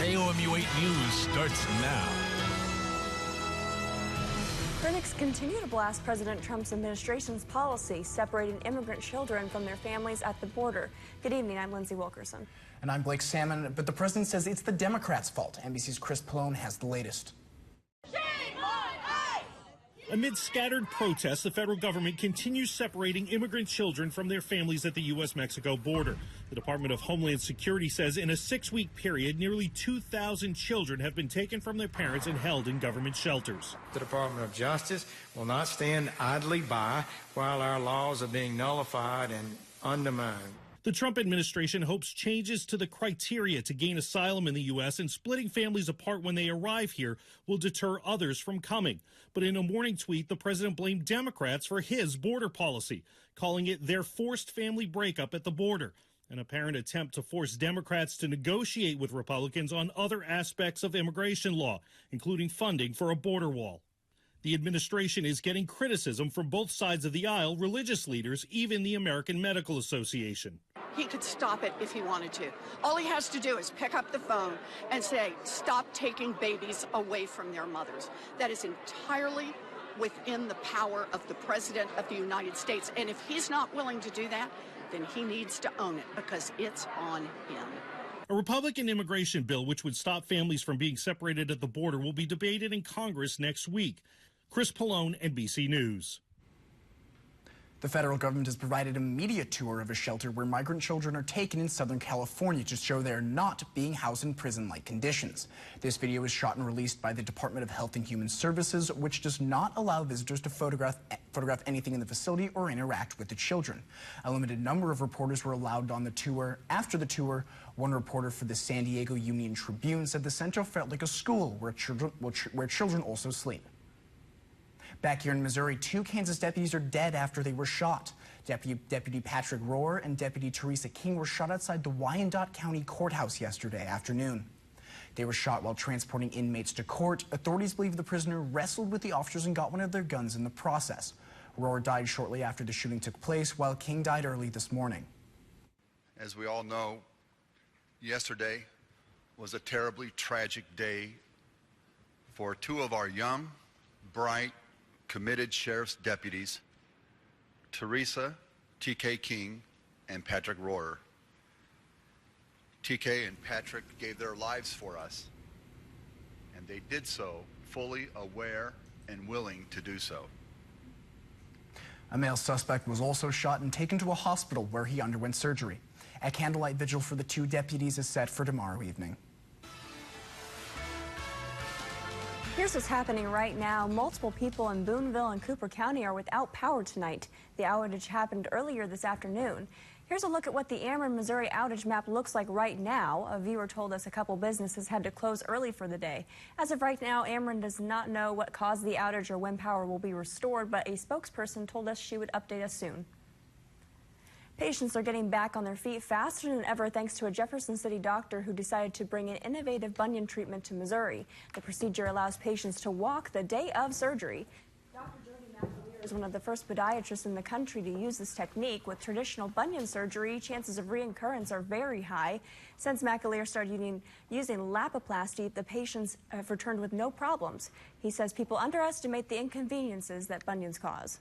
KOMU 8 News starts now. Critics continue to blast President Trump's administration's policy separating immigrant children from their families at the border. Good evening, I'm Lindsay Wilkerson. And I'm Blake Salmon, but the president says it's the Democrats' fault. NBC's Chris Pallone has the latest. Amid scattered protests, the federal government continues separating immigrant children from their families at the U.S.-Mexico border. The Department of Homeland Security says in a 6-week period, nearly 2,000 children have been taken from their parents and held in government shelters. The Department of Justice will not stand idly by while our laws are being nullified and undermined. The Trump administration hopes changes to the criteria to gain asylum in the U.S. and splitting families apart when they arrive here will deter others from coming. But in a morning tweet, the president blamed Democrats for his border policy, calling it their forced family breakup at the border, an apparent attempt to force Democrats to negotiate with Republicans on other aspects of immigration law, including funding for a border wall. The administration is getting criticism from both sides of the aisle, religious leaders, even the American Medical Association. He could stop it if he wanted to. All he has to do is pick up the phone and say, stop taking babies away from their mothers. That is entirely within the power of the President of the United States. And if he's not willing to do that, then he needs to own it because it's on him. A Republican immigration bill which would stop families from being separated at the border will be debated in Congress next week. Chris Pallone, NBC News. The federal government has provided a media tour of a shelter where migrant children are taken in Southern California to show they are not being housed in prison-like conditions. This video was shot and released by the Department of Health and Human Services, which does not allow visitors to photograph anything in the facility or interact with the children. A limited number of reporters were allowed on the tour. After the tour, one reporter for the San Diego Union Tribune said the center felt like a school where children also sleep. Back here in Missouri, 2 Kansas deputies are dead after they were shot. Deputy Patrick Rohr and Deputy Teresa King were shot outside the Wyandotte County Courthouse yesterday afternoon. They were shot while transporting inmates to court. Authorities believe the prisoner wrestled with the officers and got one of their guns in the process. Rohr died shortly after the shooting took place, while King died early this morning. As we all know, yesterday was a terribly tragic day for 2 of our young, bright, committed sheriff's deputies, Teresa T.K. King and Patrick Rohr. T.K. and Patrick gave their lives for us, and they did so fully aware and willing to do so. A male suspect was also shot and taken to a hospital where he underwent surgery. A candlelight vigil for the 2 deputies is set for tomorrow evening. Here's what's happening right now. Multiple people in Boonville and Cooper County are without power tonight. The outage happened earlier this afternoon. Here's a look at what the Ameren, Missouri outage map looks like right now. A viewer told us a couple businesses had to close early for the day. As of right now, Ameren does not know what caused the outage or when power will be restored, but a spokesperson told us she would update us soon. Patients are getting back on their feet faster than ever thanks to a Jefferson City doctor who decided to bring an innovative bunion treatment to Missouri. The procedure allows patients to walk the day of surgery. Dr. Jody McAleer is one of the first podiatrists in the country to use this technique. With traditional bunion surgery, chances of reoccurrence are very high. Since McAleer started using Lapiplasty, the patients have returned with no problems. He says people underestimate the inconveniences that bunions cause.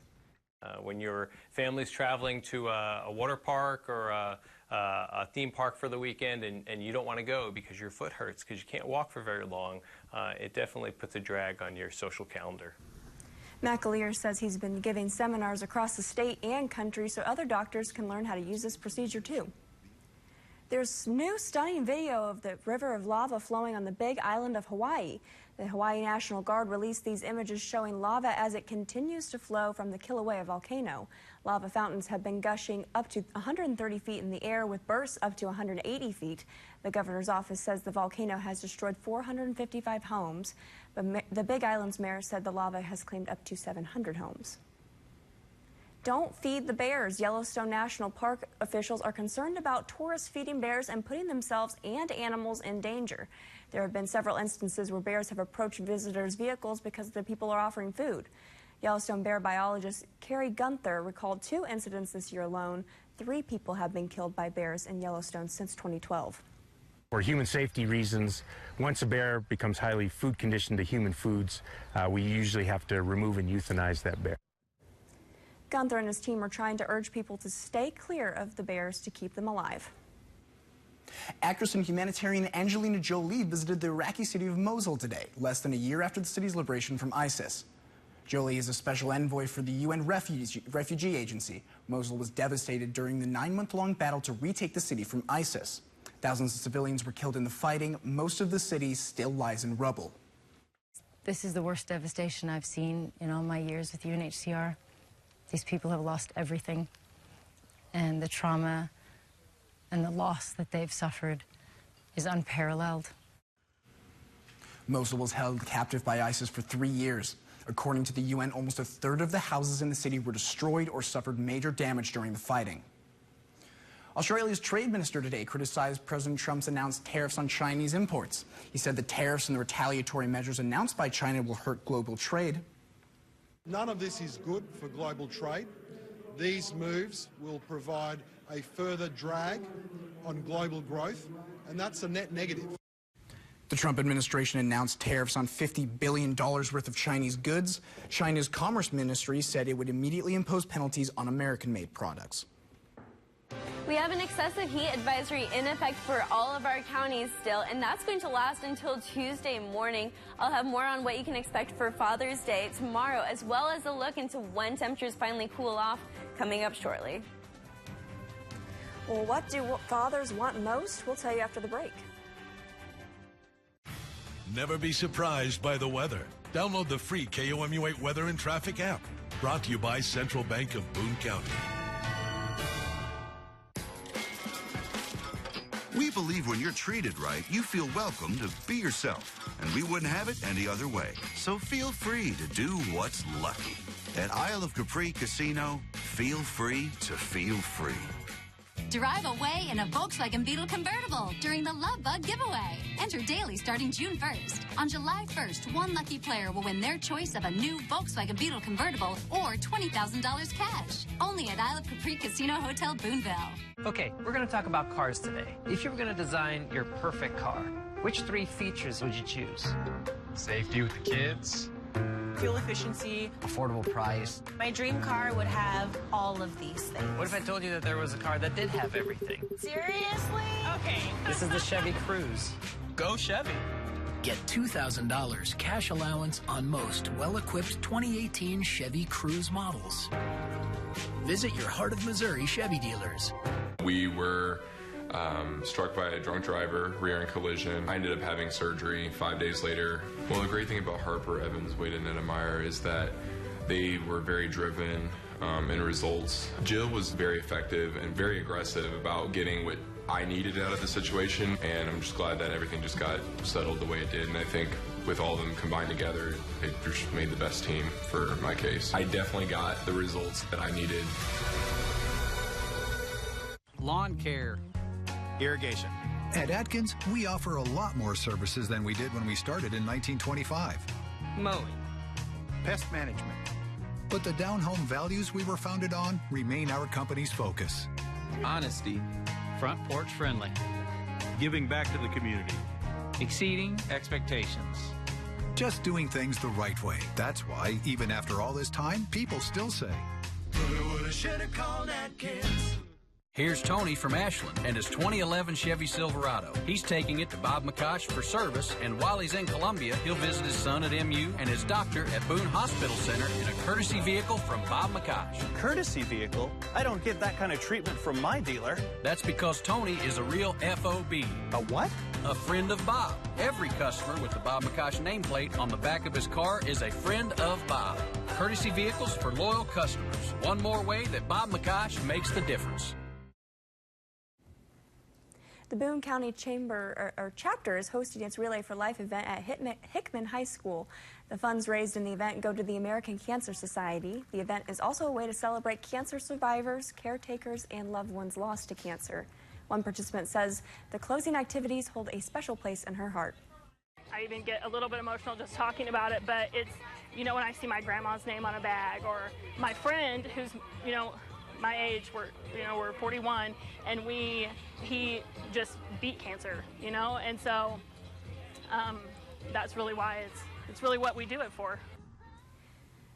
When your family's traveling to a water park or a theme park for the weekend and you don't want to go because your foot hurts because you can't walk for very long, it definitely puts a drag on your social calendar. McAleer says he's been giving seminars across the state and country so other doctors can learn how to use this procedure too. There's new stunning video of the river of lava flowing on the Big Island of Hawaii. The Hawaii National Guard released these images showing lava as it continues to flow from the Kilauea volcano. Lava fountains have been gushing up to 130 feet in the air with bursts up to 180 feet. The governor's office says the volcano has destroyed 455 homes, but the Big Island's mayor said the lava has claimed up to 700 homes. Don't feed the bears. Yellowstone National Park officials are concerned about tourists feeding bears and putting themselves and animals in danger. There have been several instances where bears have approached visitors' vehicles because the people are offering food. Yellowstone bear biologist Carrie Gunther recalled 2 incidents this year alone. 3 people have been killed by bears in Yellowstone since 2012. For human safety reasons, once a bear becomes highly food conditioned to human foods, we usually have to remove and euthanize that bear. Gunther and his team are trying to urge people to stay clear of the bears to keep them alive. Actress and humanitarian Angelina Jolie visited the Iraqi city of Mosul today, less than a year after the city's liberation from ISIS. Jolie is a special envoy for the UN Refugee Agency. Mosul was devastated during the 9-month-long battle to retake the city from ISIS. Thousands of civilians were killed in the fighting. Most of the city still lies in rubble. This is the worst devastation I've seen in all my years with UNHCR. These people have lost everything, and the trauma and the loss that they've suffered is unparalleled. Mosul was held captive by ISIS for 3 years. According to the UN, almost a third of the houses in the city were destroyed or suffered major damage during the fighting. Australia's trade minister today criticized President Trump's announced tariffs on Chinese imports. He said the tariffs and the retaliatory measures announced by China will hurt global trade. None of this is good for global trade. These moves will provide a further drag on global growth, and that's a net negative. The Trump administration announced tariffs on $50 billion worth of Chinese goods. China's Commerce Ministry said it would immediately impose penalties on American-made products. We have an excessive heat advisory in effect for all of our counties still, and that's going to last until Tuesday morning. I'll have more on what you can expect for Father's Day tomorrow, as well as a look into when temperatures finally cool off coming up shortly. Well, what do fathers want most? We'll tell you after the break. Never be surprised by the weather. Download the free KOMU8 Weather and Traffic app. Brought to you by Central Bank of Boone County. We believe when you're treated right, you feel welcome to be yourself. And we wouldn't have it any other way. So feel free to do what's lucky. At Isle of Capri Casino, feel free to feel free. Drive away in a Volkswagen Beetle convertible during the Love Bug giveaway. Enter daily starting June 1st. On July 1st, one lucky player will win their choice of a new Volkswagen Beetle convertible or $20,000 cash. Only at Isle of Capri Casino Hotel Boonville. Okay, we're going to talk about cars today. If you were going to design your perfect car, which 3 features would you choose? Safety with the kids. Fuel efficiency. Affordable price. My dream car would have all of these things. What if I told you that there was a car that did have everything? Seriously? Okay. This is the Chevy Cruze. Go Chevy. Get $2,000 cash allowance on most well-equipped 2018 Chevy Cruze models. Visit your Heart of Missouri Chevy dealers. We were struck by a drunk driver, rear-end collision. I ended up having surgery 5 days later. Well, the great thing about Harper, Evans, Wade, and Neddemeyer is that they were very driven in results. Jill was very effective and very aggressive about getting what I needed out of the situation, and I'm just glad that everything just got settled the way it did. And I think with all of them combined together, it just made the best team for my case. I definitely got the results that I needed. Lawn care. Irrigation. At Atkins, we offer a lot more services than we did when we started in 1925. Mowing. Pest management. But the down-home values we were founded on remain our company's focus. Honesty. Front porch friendly. Giving back to the community. Exceeding expectations. Just doing things the right way. That's why, even after all this time, people still say, "Woulda, shoulda called Atkins." Here's Tony from Ashland and his 2011 Chevy Silverado. He's taking it to Bob McCosh for service, and while he's in Columbia, he'll visit his son at MU and his doctor at Boone Hospital Center in a courtesy vehicle from Bob McCosh. Courtesy vehicle? I don't get that kind of treatment from my dealer. That's because Tony is a real FOB. A what? A friend of Bob. Every customer with the Bob McCosh nameplate on the back of his car is a friend of Bob. Courtesy vehicles for loyal customers. One more way that Bob McCosh makes the difference. The Boone County chapter is hosting its Relay for Life event at Hickman High School. The funds raised in the event go to the American Cancer Society. The event is also a way to celebrate cancer survivors, caretakers, and loved ones lost to cancer. One participant says the closing activities hold a special place in her heart. I even get a little bit emotional just talking about it, but it's, you know, when I see my grandma's name on a bag or my friend who's, you know, my age, we're 41, and he just beat cancer, and so that's really why it's really what we do it for.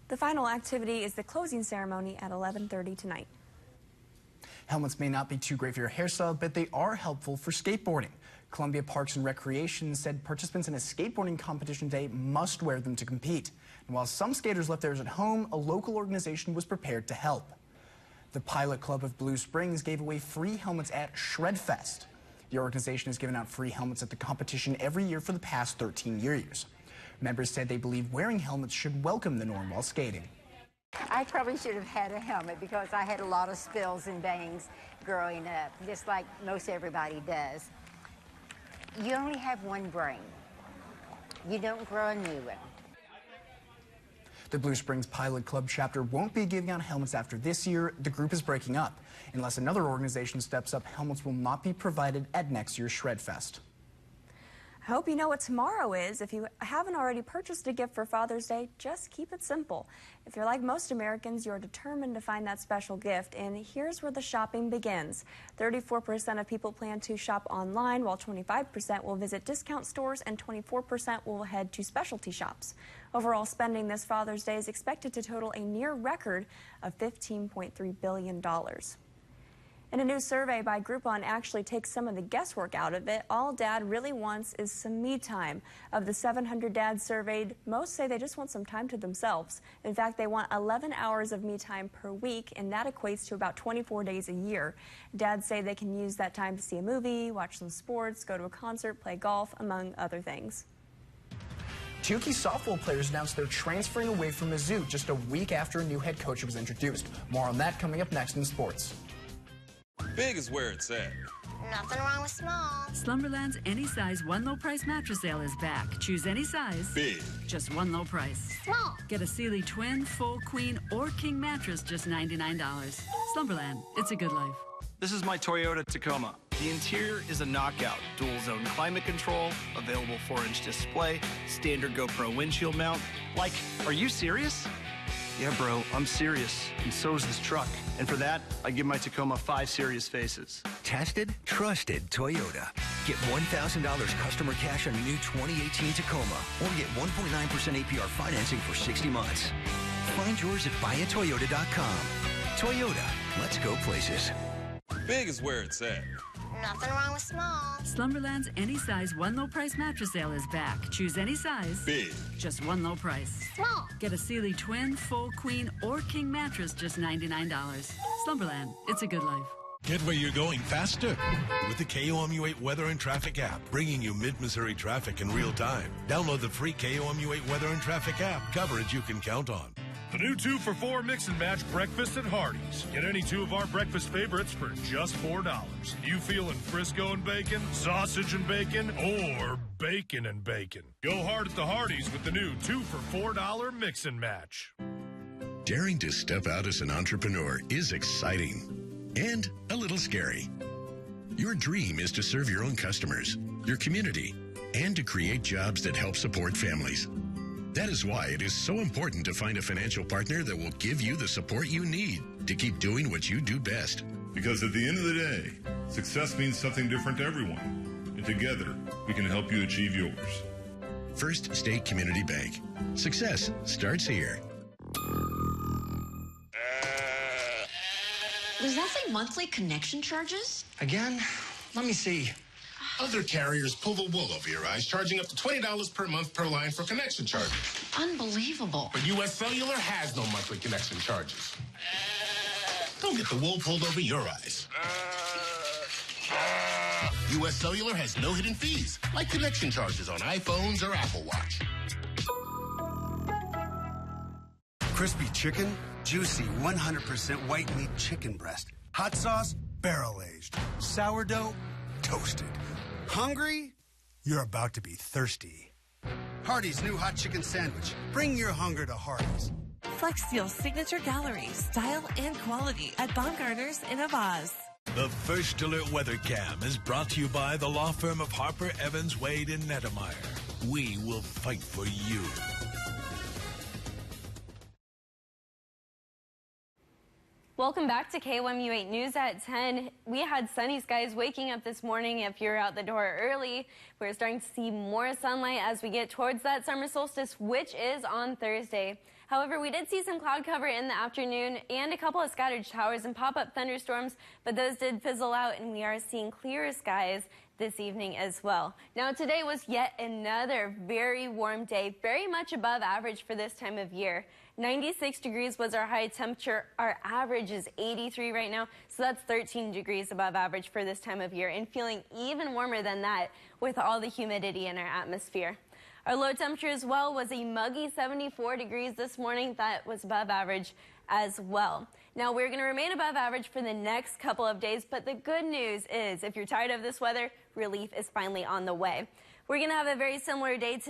The final activity is the closing ceremony at 11:30 tonight. Helmets may not be too great for your hairstyle, but they are helpful for skateboarding. Columbia Parks and Recreation said participants in a skateboarding competition today must wear them to compete. And while some skaters left theirs at home, a local organization was prepared to help. The Pilot Club of Blue Springs gave away free helmets at Shredfest. The organization has given out free helmets at the competition every year for the past 13 years. Members said they believe wearing helmets should welcome the norm while skating. I probably should have had a helmet because I had a lot of spills and bangs growing up, just like most everybody does. You only have one brain. You don't grow a new one. The Blue Springs Pilot Club chapter won't be giving out helmets after this year. The group is breaking up. Unless another organization steps up, helmets will not be provided at next year's Shredfest. I hope you know what tomorrow is. If you haven't already purchased a gift for Father's Day, just keep it simple. If you're like most Americans, you're determined to find that special gift, and here's where the shopping begins. 34% of people plan to shop online, while 25% will visit discount stores and 24% will head to specialty shops. Overall spending this Father's Day is expected to total a near record of $15.3 billion. And a new survey by Groupon actually takes some of the guesswork out of it. All Dad really wants is some me time. Of the 700 dads surveyed, most say they just want some time to themselves. In fact, they want 11 hours of me time per week, and that equates to about 24 days a year. Dads say they can use that time to see a movie, watch some sports, go to a concert, play golf, among other things. Two key softball players announced they're transferring away from Mizzou just a week after a new head coach was introduced. More on that coming up next in sports. Big is where it's at. Nothing wrong with small. Slumberland's any size one low price mattress sale is back. Choose any size. Big. Just one low price. Small. Get a Sealy twin, full, queen, or king mattress, just $99. Slumberland, it's a good life. This is my Toyota Tacoma. The interior is a knockout. Dual zone climate control, available 4-inch display, standard GoPro windshield mount. Like, are you serious? Yeah, bro, I'm serious, and so is this truck. And for that, I give my Tacoma 5 serious faces. Tested, trusted Toyota. Get $1,000 customer cash on a new 2018 Tacoma, or get 1.9% APR financing for 60 months. Find yours at buyatoyota.com. Toyota, let's go places. Big is where it's at. Nothing wrong with small. Slumberland's any size one low price mattress sale is back. Choose any size. Big. Just one low price. Small. Get a Sealy twin, full, queen, or king mattress, just $99. Slumberland, it's a good life. Get where you're going faster with the KOMU8 Weather and Traffic app, bringing you mid-Missouri traffic in real time. Download the free KOMU8 Weather and Traffic app. Coverage you can count on. The new 2-for-4 mix and match breakfast at Hardee's. Get any two of our breakfast favorites for just $4. You feeling Frisco and bacon, sausage and bacon, or bacon and bacon? Go hard at the Hardee's with the new 2-for-4 mix and match. Daring to step out as an entrepreneur is exciting and a little scary. Your dream is to serve your own customers, your community, and to create jobs that help support families. That is why it is so important to find a financial partner that will give you the support you need to keep doing what you do best. Because at the end of the day, success means something different to everyone. And together, we can help you achieve yours. First State Community Bank. Success starts here. Does that say monthly connection charges? Again? Let me see. Other carriers pull the wool over your eyes, charging up to $20 per month per line for connection charges. Unbelievable. But U.S. Cellular has no monthly connection charges. Don't get the wool pulled over your eyes. U.S. Cellular has no hidden fees, like connection charges on iPhones or Apple Watch. Crispy chicken, juicy 100% white meat chicken breast. Hot sauce, barrel-aged. Sourdough, toasted. Hungry? You're about to be thirsty. Hardee's new hot chicken sandwich. Bring your hunger to Hardee's. Flexsteel's signature gallery, style and quality at Baumgartner's in Avaz. The First Alert Weather Cam is brought to you by the law firm of Harper, Evans, Wade, and Nettemeyer. We will fight for you. Welcome back to KOMU8 News at 10. We had sunny skies waking up this morning. If you're out the door early, we're starting to see more sunlight as we get towards that summer solstice, which is on Thursday. However, we did see some cloud cover in the afternoon and a couple of scattered showers and pop-up thunderstorms, but those did fizzle out, and we are seeing clearer skies this evening as well. Now, today was yet another very warm day, very much above average for this time of year. 96 degrees was our high temperature. Our average is 83 right now, so that's 13 degrees above average for this time of year, and feeling even warmer than that with all the humidity in our atmosphere. Our low temperature as well was a muggy 74 degrees this morning. That was above average as well. Now, we're going to remain above average for the next couple of days, but the good news is if you're tired of this weather, relief is finally on the way. We're going to have a very similar day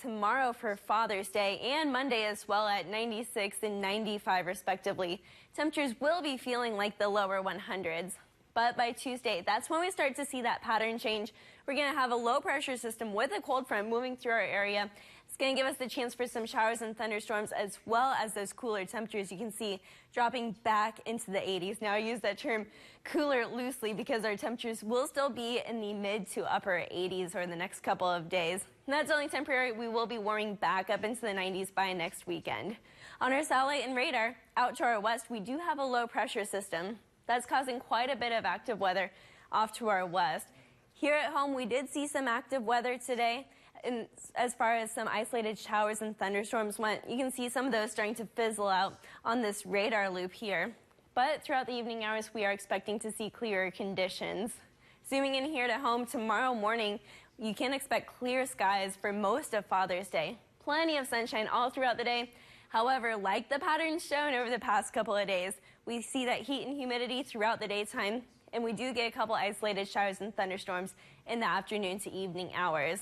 tomorrow for Father's Day, and Monday as well at 96 and 95 respectively. Temperatures will be feeling like the lower 100s. But by Tuesday, that's when we start to see that pattern change. We're going to have a low pressure system with a cold front moving through our area. It's going to give us the chance for some showers and thunderstorms, as well as those cooler temperatures you can see dropping back into the 80s. Now, I use that term cooler loosely because our temperatures will still be in the mid to upper 80s over the next couple of days. And that's only temporary. We will be warming back up into the 90s by next weekend. On our satellite and radar, out to our west, we do have a low pressure system that's causing quite a bit of active weather off to our west. Here at home, we did see some active weather today. And as far as some isolated showers and thunderstorms went, you can see some of those starting to fizzle out on this radar loop here. But throughout the evening hours, we are expecting to see clearer conditions. Zooming in here to home tomorrow morning, you can expect clear skies for most of Father's Day. Plenty of sunshine all throughout the day. However, like the patterns shown over the past couple of days, we see that heat and humidity throughout the daytime, and we do get a couple isolated showers and thunderstorms in the afternoon to evening hours.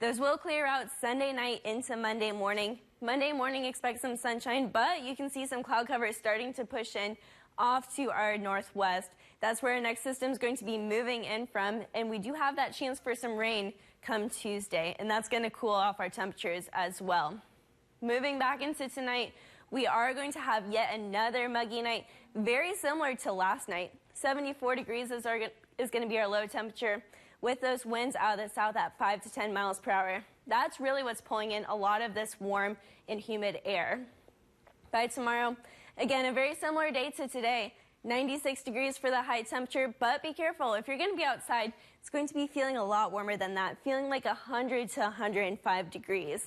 Those will clear out Sunday night into Monday morning. Monday morning, expect some sunshine, but you can see some cloud cover starting to push in off to our northwest. That's where our next system is going to be moving in from, and we do have that chance for some rain come Tuesday, and that's going to cool off our temperatures as well. Moving back into tonight, we are going to have yet another muggy night, very similar to last night. 74 degrees is going to be our low temperature, with those winds out of the south at 5 to 10 miles per hour. That's really what's pulling in a lot of this warm and humid air. By tomorrow, again, a very similar day to today. 96 degrees for the high temperature, but be careful. If you're going to be outside, it's going to be feeling a lot warmer than that, feeling like 100 to 105 degrees.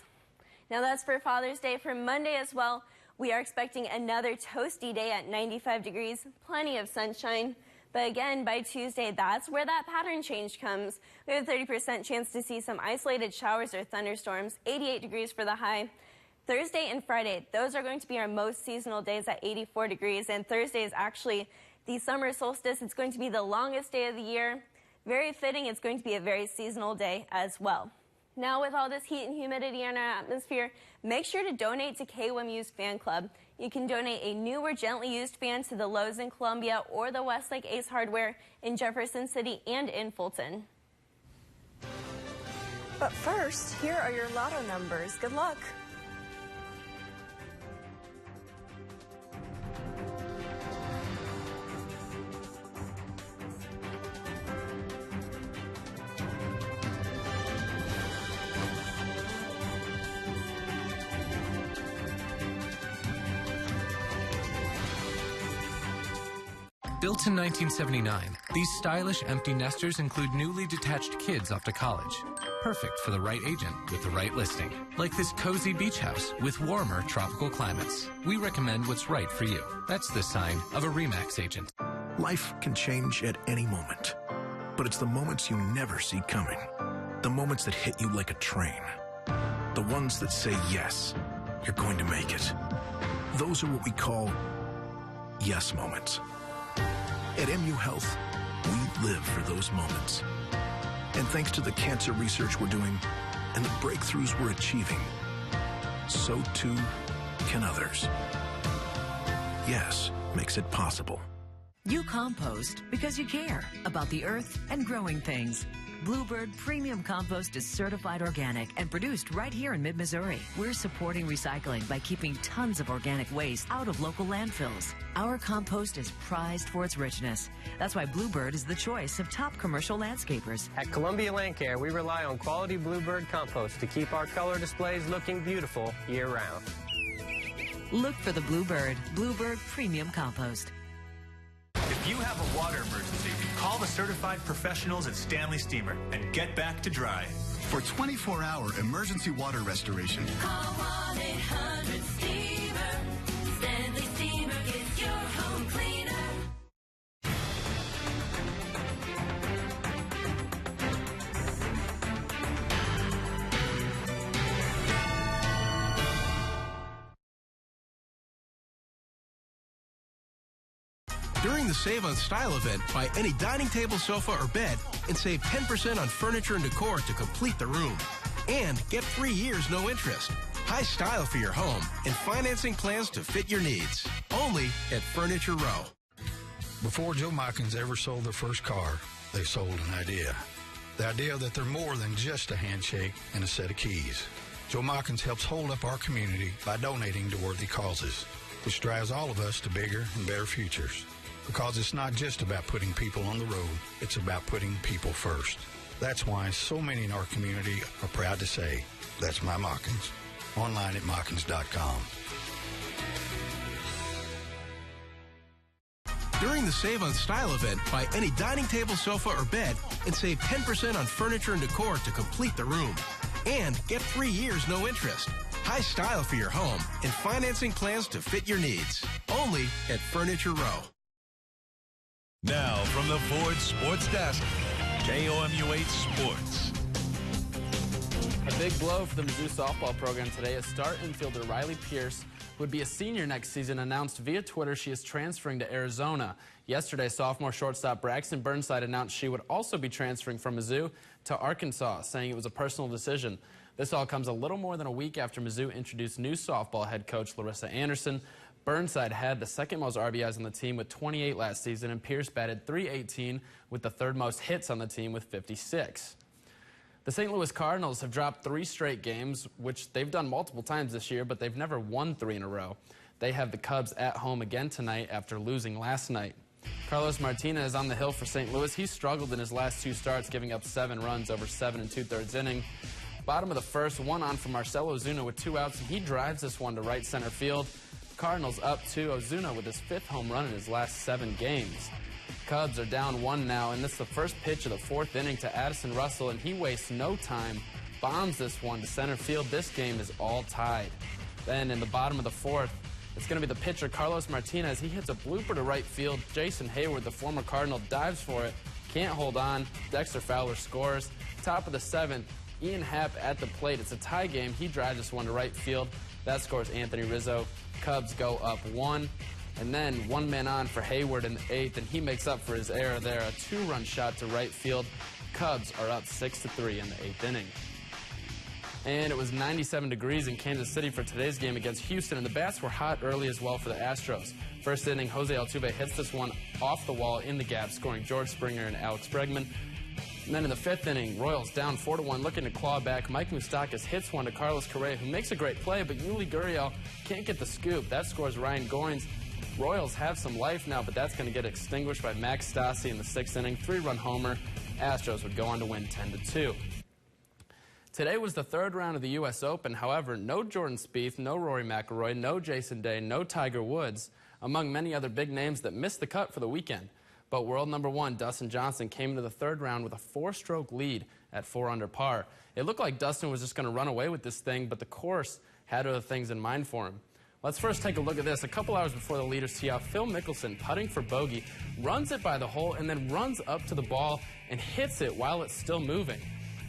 Now, that's for Father's Day. For Monday as well, we are expecting another toasty day at 95 degrees, plenty of sunshine. But again, by Tuesday, that's where that pattern change comes. We have a 30% chance to see some isolated showers or thunderstorms, 88 degrees for the high. Thursday and Friday, those are going to be our most seasonal days at 84 degrees. And Thursday is actually the summer solstice. It's going to be the longest day of the year. Very fitting, it's going to be a very seasonal day as well. Now, with all this heat and humidity in our atmosphere, make sure to donate to KOMU's fan club. You can donate a new or gently used fan to the Lowe's in Columbia or the Westlake Ace Hardware in Jefferson City and in Fulton. But first, here are your lotto numbers. Good luck. Built in 1979, these stylish empty nesters include newly detached kids off to college. Perfect for the right agent with the right listing. Like this cozy beach house with warmer tropical climates. We recommend what's right for you. That's the sign of a RE/MAX agent. Life can change at any moment, but it's the moments you never see coming. The moments that hit you like a train. The ones that say yes, you're going to make it. Those are what we call yes moments. At MU Health, we live for those moments. And thanks to the cancer research we're doing and the breakthroughs we're achieving, so too can others. Yes makes it possible. You compost because you care about the earth and growing things. Bluebird Premium Compost is certified organic and produced right here in mid-Missouri. We're supporting recycling by keeping tons of organic waste out of local landfills. Our compost is prized for its richness. That's why Bluebird is the choice of top commercial landscapers. At Columbia Land Care, we rely on quality Bluebird compost to keep our color displays looking beautiful year-round. Look for the Bluebird Premium Compost. If you have a water emergency, call the certified professionals at Stanley Steamer and get back to dry. For 24-hour emergency water restoration, call 1-800-STEAMER. Stanley Steamer is your home cleaner. During the Save on Style event, buy any dining table, sofa, or bed and save 10% on furniture and decor to complete the room. And get 3 years no interest. High style for your home and financing plans to fit your needs. Only at Furniture Row. Before Joe Mickens ever sold their first car, they sold an idea. The idea that they're more than just a handshake and a set of keys. Joe Mickens helps hold up our community by donating to worthy causes, which drives all of us to bigger and better futures. Because it's not just about putting people on the road, it's about putting people first. That's why so many in our community are proud to say, that's my Mickens. Online at Mickens.com. During the Save on Style event, buy any dining table, sofa, or bed and save 10% on furniture and decor to complete the room. And get 3 years no interest. High style for your home and financing plans to fit your needs. Only at Furniture Row. Now from the Ford Sports Desk, KOMU 8 Sports. A big blow for the Mizzou softball program today as star infielder Riley Pierce, who would be a senior next season, announced via Twitter she is transferring to Arizona. Yesterday, sophomore shortstop Braxton Burnside announced she would also be transferring from Mizzou to Arkansas, saying it was a personal decision. This all comes a little more than a week after Mizzou introduced new softball head coach Larissa Anderson. Burnside had the second most RBIs on the team with 28 last season, and Pierce batted .318 with the third most hits on the team with 56. The St. Louis Cardinals have dropped 3 straight games, which they've done multiple times this year, but they've never won 3 in a row. They have the Cubs at home again tonight after losing last night. Carlos Martinez is on the hill for St. Louis. He struggled in his last 2 starts, giving up 7 runs over 7 2/3 innings. Bottom of the first, 1 on for Marcell Ozuna with 2 outs, and he drives this one to right center field. Cardinals up 2. Ozuna with his 5th home run in his last 7 games. Cubs are down 1 now, and this is the first pitch of the 4th inning to Addison Russell, and he wastes no time, bombs this one to center field. This game is all tied. Then in the bottom of the 4th, it's going to be the pitcher Carlos Martinez. He hits a blooper to right field. Jason Hayward, the former Cardinal, dives for it, can't hold on. Dexter Fowler scores. Top of the 7th, Ian Happ at the plate. It's a tie game. He drives this one to right field. That scores Anthony Rizzo. Cubs go up 1. And then 1 man on for Hayward in the 8th, and he makes up for his error there. A 2-run shot to right field. Cubs are up 6-3 in the 8th inning. And it was 97 degrees in Kansas City for today's game against Houston, and the bats were hot early as well for the Astros. First inning, Jose Altuve hits this one off the wall in the gap, scoring George Springer and Alex Bregman. And then in the 5th inning, Royals down 4-1, looking to claw back. Mike Moustakas hits one to Carlos Correa, who makes a great play, but Yuli Gurriel can't get the scoop. That scores Ryan Goins. Royals have some life now, but that's going to get extinguished by Max Stassi in the 6th inning. 3-run homer. Astros would go on to win 10-2. Today was the 3rd round of the U.S. Open. However, no Jordan Spieth, no Rory McIlroy, no Jason Day, no Tiger Woods, among many other big names that missed the cut for the weekend. But world number 1, Dustin Johnson, came into the 3rd round with a 4-stroke lead at 4 under par. It looked like Dustin was just going to run away with this thing, but the course had other things in mind for him. Let's first take a look at this. A couple hours before the leaders tee off, Phil Mickelson, putting for bogey, runs it by the hole and then runs up to the ball and hits it while it's still moving.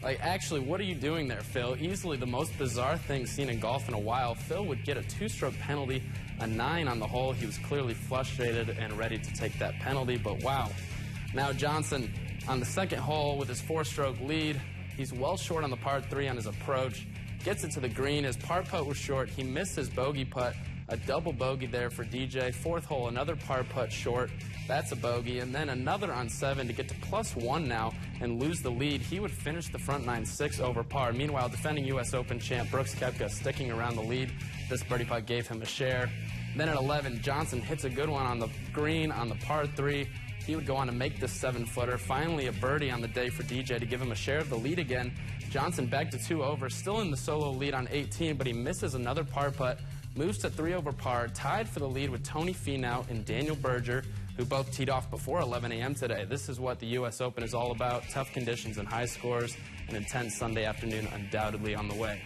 Like, actually, what are you doing there, Phil? Easily the most bizarre thing seen in golf in a while. Phil would get a 2-stroke penalty, a 9 on the hole. He was clearly frustrated and ready to take that penalty, but wow. Now Johnson on the 2nd hole with his 4-stroke lead. He's well short on the par 3 on his approach. Gets it to the green. His par putt was short. He missed his bogey putt. A double bogey there for DJ. Fourth hole, another par putt short. That's a bogey. And then another on 7 to get to +1 now and lose the lead. He would finish the front nine 6 over par. Meanwhile, defending U.S. Open champ Brooks Koepka sticking around the lead. This birdie putt gave him a share. Then at 11, Johnson hits a good one on the green on the par 3. He would go on to make this 7-footer. Finally, a birdie on the day for DJ to give him a share of the lead again. Johnson back to 2 over, still in the solo lead on 18, but he misses another par putt, moves to 3 over par, tied for the lead with Tony Finau and Daniel Berger, who both teed off before 11 a.m. today. This is what the U.S. Open is all about. Tough conditions and high scores. An intense Sunday afternoon undoubtedly on the way.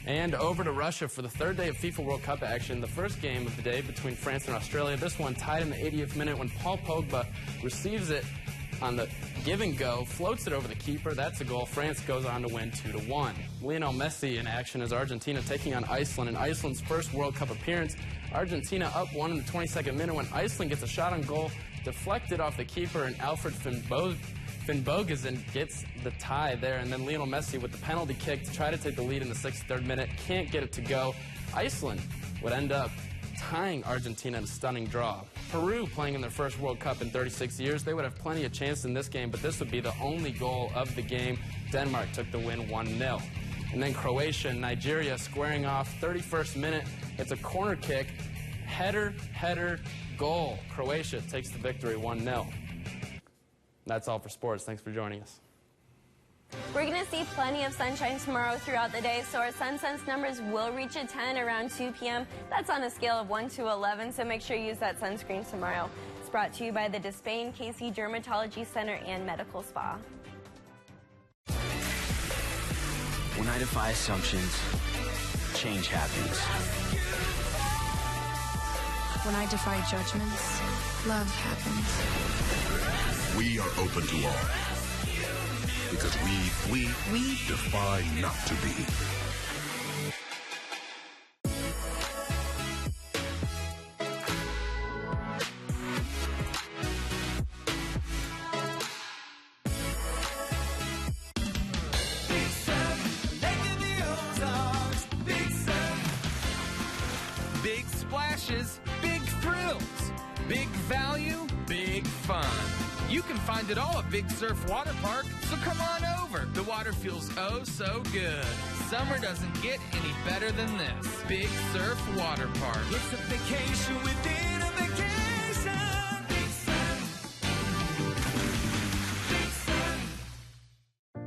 And over to Russia for the third day of FIFA World Cup action. The first game of the day between France and Australia. This one tied in the 80th minute when Paul Pogba receives it on the give and go, floats it over the keeper. That's a goal. France goes on to win 2-1. Lionel Messi in action as Argentina taking on Iceland in Iceland's first World Cup appearance. Argentina up 1 in the 22nd minute when Iceland gets a shot on goal, deflected off the keeper, and Alfred Finnbogason gets the tie there. And then Lionel Messi with the penalty kick to try to take the lead in the 63rd minute. Can't get it to go. Iceland would end up tying Argentina in a stunning draw. Peru playing in their first World Cup in 36 years. They would have plenty of chance in this game, but this would be the only goal of the game. Denmark took the win 1-0. And then Croatia and Nigeria squaring off. 31st minute. It's a corner kick. Header, goal. Croatia takes the victory 1-0. That's all for sports. Thanks for joining us. We're going to see plenty of sunshine tomorrow throughout the day, so our SunSense numbers will reach a 10 around 2 p.m. That's on a scale of 1 to 11, so make sure you use that sunscreen tomorrow. It's brought to you by the Despain Casey Dermatology Center and Medical Spa. When I defy assumptions, change happens. When I defy judgments, love happens. We are open to all. Because we defy not to be. Big splashes, big thrills, big value, big fun. You can find it all at Big Surf Water Park, so come on over. The water feels oh so good. Summer doesn't get any better than this. Big Surf Water Park. It's a vacation within a vacation. Big Surf.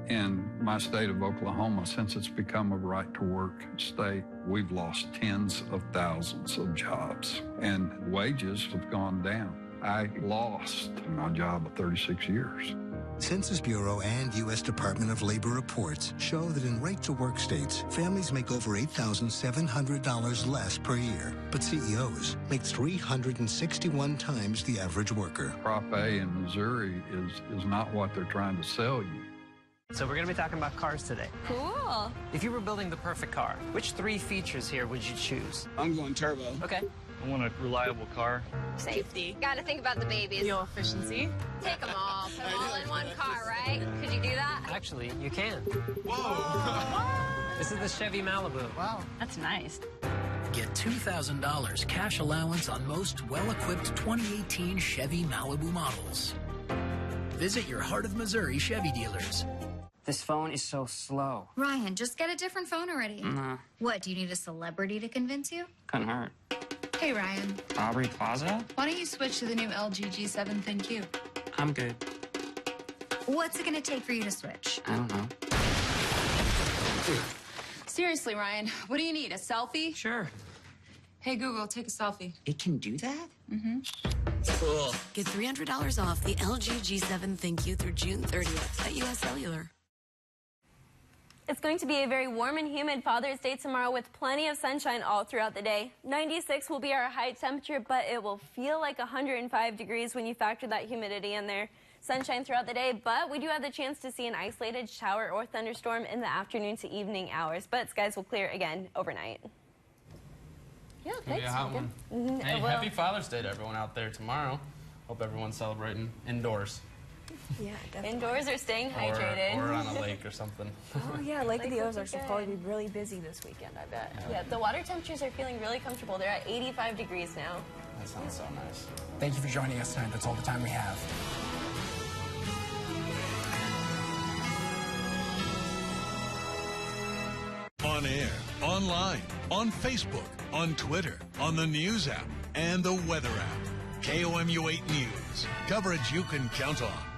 In my state of Oklahoma, since it's become a right-to-work state, we've lost tens of thousands of jobs, and wages have gone down. I lost my job of 36 years. Census Bureau and U.S. Department of Labor reports show that in right-to-work states, families make over $8,700 less per year, but CEOs make 361 times the average worker. Prop A in Missouri is not what they're trying to sell you. So we're going to be talking about cars today. Cool. If you were building the perfect car, which 3 features here would you choose? I'm going turbo. Okay. I want a reliable car. Safety. Got to think about the babies. Fuel efficiency. Take them all. Put them all in one car, right? Could you do that? Actually, you can. Whoa. This is the Chevy Malibu. Wow, that's nice. Get $2,000 cash allowance on most well-equipped 2018 Chevy Malibu models. Visit your Heart of Missouri Chevy dealers. This phone is so slow. Ryan, just get a different phone already. Nah. What, do you need a celebrity to convince you? Couldn't hurt. Hey, Ryan. Aubrey Plaza? Why don't you switch to the new LG G7 ThinQ? I'm good. What's it going to take for you to switch? I don't know. Seriously, Ryan, what do you need, a selfie? Sure. Hey, Google, take a selfie. It can do that? Mm-hmm. Cool. Get $300 off the LG G7 ThinQ through June 30th at U.S. Cellular. It's going to be a very warm and humid Father's Day tomorrow with plenty of sunshine all throughout the day. 96 will be our high temperature, but it will feel like 105 degrees when you factor that humidity in there. Sunshine throughout the day, but we do have the chance to see an isolated shower or thunderstorm in the afternoon to evening hours. But skies will clear again overnight. Yeah, thanks. A hot one. Hey, happy Father's Day to everyone out there tomorrow. Hope everyone's celebrating indoors. Yeah, definitely. Indoors or staying hydrated. Or on a lake or something. Oh, yeah, Lake of the Ozarks will probably be really busy this weekend, I bet. Yeah, the water temperatures are feeling really comfortable. They're at 85 degrees now. That sounds so nice. Thank you for joining us tonight. That's all the time we have. On air, online, on Facebook, on Twitter, on the news app, and the weather app. KOMU 8 News. Coverage you can count on.